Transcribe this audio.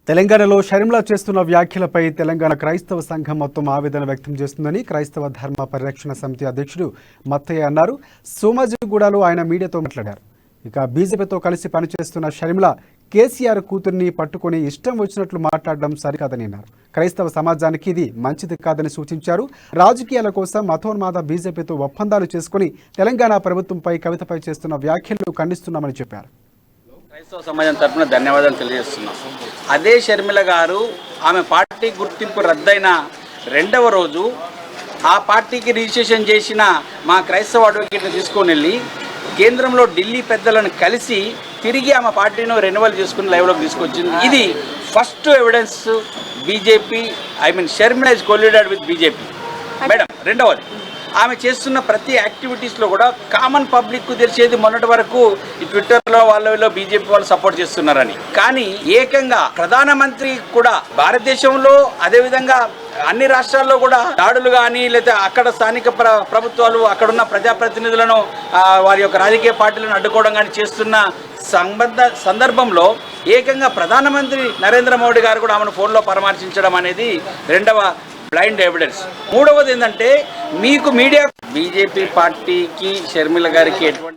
తెలంగాణలో షర్మిల చేస్తున్న వ్యాఖ్యలపై తెలంగాణ క్రైస్తవ సంఘం మొత్తం ఆవేదన వ్యక్తం చేస్తుందని క్రైస్తవ ధర్మ పరిరక్షణ సమితి అధ్యక్షుడు మత్తయ్య అన్నారు. సోమాజిగూడలో ఆయన మీడియాతో మాట్లాడారు. ఇక బీజేపీతో కలిసి పనిచేస్తున్న షర్మిల కేసీఆర్ కూతుర్ని పట్టుకుని ఇష్టం వచ్చినట్లు మాట్లాడడం సరికాదని అన్నారు. క్రైస్తవ సమాజానికి ఇది మంచిది కాదని సూచించారు. రాజకీయాల కోసం మతోన్మాద బీజేపీతో ఒప్పందాలు చేసుకుని తెలంగాణ ప్రభుత్వంపై కవితపై చేస్తున్న వ్యాఖ్యలు ఖండిస్తున్నామని చెప్పారు. క్రైస్తవ సమాజం తరఫున ధన్యవాదాలు తెలియజేస్తున్నాం. అదే షర్మిల గారు ఆమె పార్టీ గుర్తింపు రద్దయిన రెండవ రోజు ఆ పార్టీకి రిజిస్ట్రేషన్ చేసిన మా క్రైస్తవ అడ్వకేట్ని తీసుకొని వెళ్ళి కేంద్రంలో ఢిల్లీ పెద్దలను కలిసి తిరిగి ఆమె పార్టీని రెన్యువల్ చేసుకుని లైవ్లోకి తీసుకొచ్చింది. ఇది first evidence BJP Sharmila is colluded with BJP. Madam, రెండవది ఆమె చేస్తున్న ప్రతి యాక్టివిటీస్లో కూడా కామన్ పబ్లిక్కు తెలిసేది మొన్నటి వరకు ఈ ట్విట్టర్లో వాళ్ళలో బీజేపీ వాళ్ళు సపోర్ట్ చేస్తున్నారని. కానీ ఏకంగా ప్రధానమంత్రి కూడా భారతదేశంలో అదేవిధంగా అన్ని రాష్ట్రాల్లో కూడా దాడులు కానీ లేదా అక్కడ స్థానిక ప్రభుత్వాలు అక్కడున్న ప్రజాప్రతినిధులను వారి యొక్క రాజకీయ పార్టీలను అడ్డుకోవడం కానీ చేస్తున్న సందర్భంలో ఏకంగా ప్రధానమంత్రి నరేంద్ర మోడీ గారు కూడా ఆమెను ఫోన్లో పరామర్శించడం అనేది రెండవ బ్లైండ్ ఎవిడెన్స్. మూడవది ఏంటంటే మీకు మీడియా బీజేపీ పార్టీకి షర్మిల గారికి ఎటువంటి